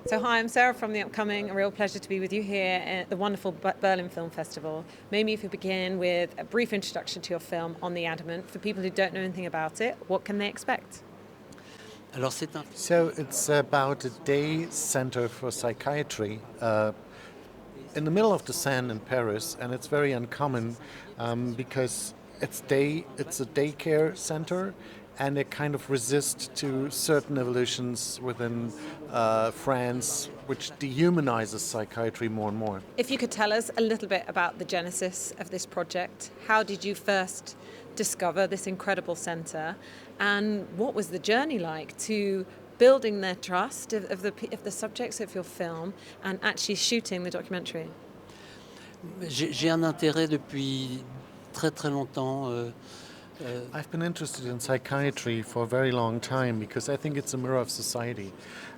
So hi, I'm Sarah from the upcoming. A real pleasure to be with you here at the wonderful Berlin Film Festival. Maybe if we begin with a brief introduction to your film On the Adamant. For people who don't know anything about it, what can they expect? So it's about a day center for psychiatry in the middle of the Seine in Paris, and it's very uncommon because it's a daycare center, and it kind of resists to certain evolutions within France, which dehumanizes psychiatry more and more. If you could tell us a little bit about the genesis of this project, how did you first discover this incredible centre, and what was the journey like to building their trust of the subjects of your film and actually shooting the documentary? J'ai un intérêt depuis très très longtemps. I've been interested in psychiatry for a very long time because I think it's a mirror of society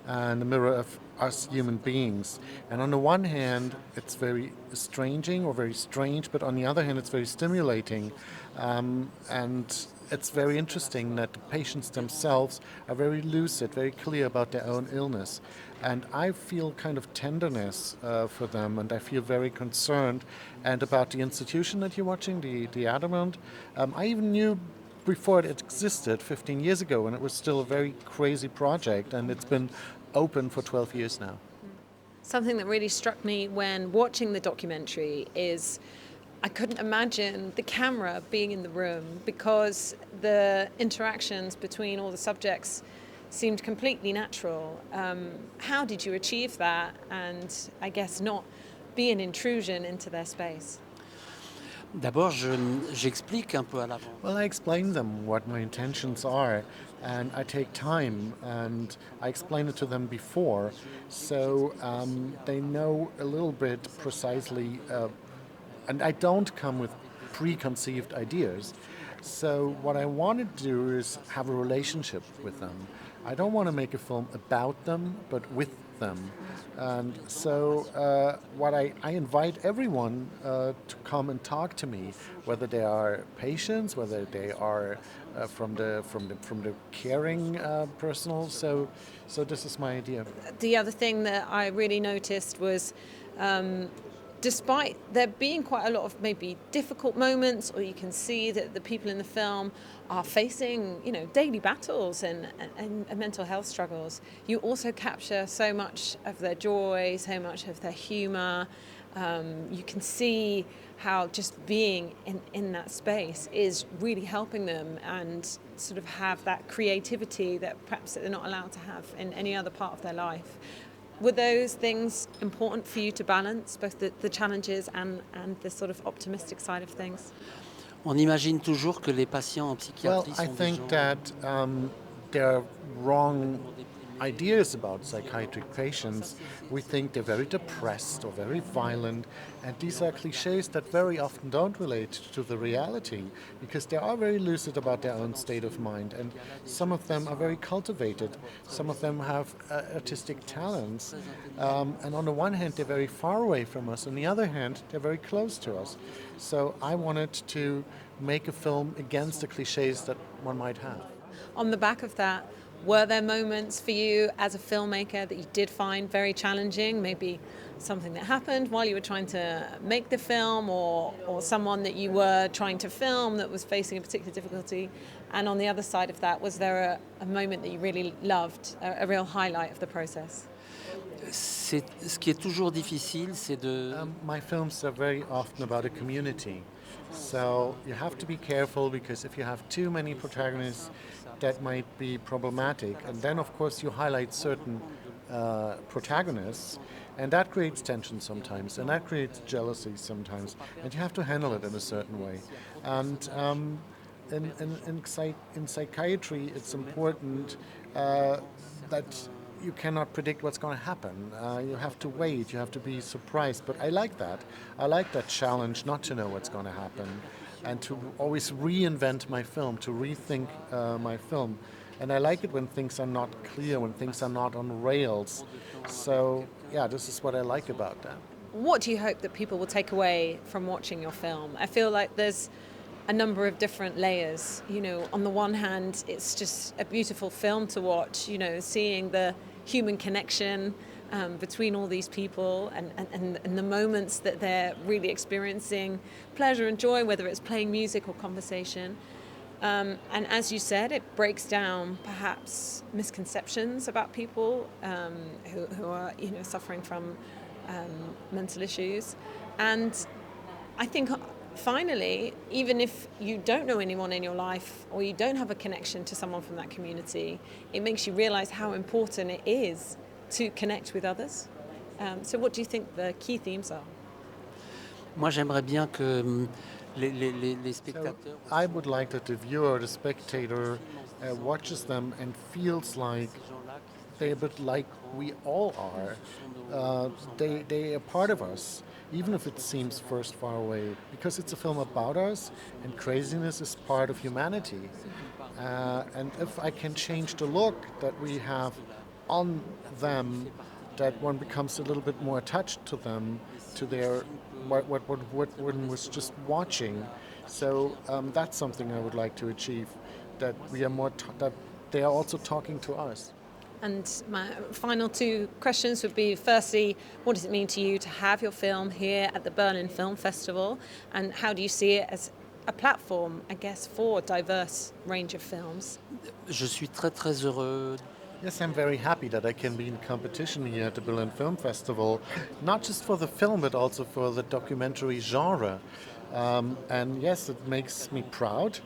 and a mirror of us human beings. And on the one hand, it's very estranging or very strange, but on the other hand, it's very stimulating. And it's very interesting that the patients themselves are very lucid, very clear about their own illness. And I feel kind of tenderness for them, and I feel very concerned. And about the institution that you're watching, the Adamant, I even knew before it existed 15 years ago, and it was still a very crazy project, and it's been open for 12 years now. Something that really struck me when watching the documentary is I couldn't imagine the camera being in the room because the interactions between all the subjects seemed completely natural. How did you achieve that and, I guess, not be an intrusion into their space? D'abord, j'explique un peu à l'avance. Well, I explain them what my intentions are, and I take time and I explain it to them before, so they know a little bit precisely. And I don't come with preconceived ideas. So what I want to do is have a relationship with them. I don't want to make a film about them, but with them. And so what I invite everyone to come and talk to me, whether they are patients, whether they are from the caring personnel. So this is my idea. The other thing that I really noticed was despite there being quite a lot of maybe difficult moments, or you can see that the people in the film are facing, daily battles and mental health struggles, you also capture so much of their joy, so much of their humour. You can see how just being in that space is really helping them and sort of have that creativity that perhaps they're not allowed to have in any other part of their life. Were those things important for you to balance, both the challenges and the sort of optimistic side of things? On imagine toujours que les patients en Well, psychiatrie I sont des think gens that there are wrong ideas about psychiatric patients. We think they're very depressed or very violent, and these are cliches that very often don't relate to the reality because they are very lucid about their own state of mind, and some of them are very cultivated. Some of them have artistic talents, and on the one hand, they're very far away from us. On the other hand, they're very close to us. So I wanted to make a film against the cliches that one might have. On the back of that, were there moments for you as a filmmaker that you did find very challenging? Maybe something that happened while you were trying to make the film, or someone that you were trying to film that was facing a particular difficulty? And on the other side of that, was there a moment that you really loved, a real highlight of the process? Ce qui est toujours difficile, c'est de... My films are very often about a community. So you have to be careful because if you have too many protagonists, that might be problematic. And then, of course, you highlight certain protagonists, and that creates tension sometimes, and that creates jealousy sometimes, and you have to handle it in a certain way. And in psychiatry, it's important that you cannot predict what's going to happen. You have to wait, you have to be surprised. But I like that. I like that challenge not to know what's going to happen and to always reinvent my film, to rethink my film. And I like it when things are not clear, when things are not on rails. So, yeah, this is what I like about that. What do you hope that people will take away from watching your film? I feel like there's a number of different layers. On the one hand, it's just a beautiful film to watch, seeing the human connection between all these people and the moments that they're really experiencing pleasure and joy, whether it's playing music or conversation. And as you said, it breaks down perhaps misconceptions about people who are, suffering from mental issues. And I think finally, even if you don't know anyone in your life or you don't have a connection to someone from that community, it makes you realize how important it is to connect with others. So what do you think the key themes are? Moi, j'aimerais bien que les So spectateurs I would like that the viewer, the spectator, watches them and feels like they're a bit like we all are. They are part of us, even if it seems first far away, because it's a film about us, and craziness is part of humanity. And if I can change the look that we have on them, that one becomes a little bit more attached to them, to their what one was just watching. So that's something I would like to achieve. That we are that they are also talking to us. And my final two questions would be, firstly, what does it mean to you to have your film here at the Berlin Film Festival? And how do you see it as a platform, I guess, for a diverse range of films? Je suis très très heureux. Yes, I'm very happy that I can be in competition here at the Berlin Film Festival, not just for the film, but also for the documentary genre. And yes, it makes me proud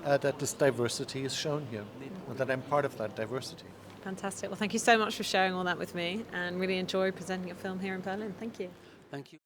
that this diversity is shown here, and that I'm part of that diversity. Fantastic. Well, thank you so much for sharing all that with me, and really enjoy presenting your film here in Berlin. Thank you. Thank you.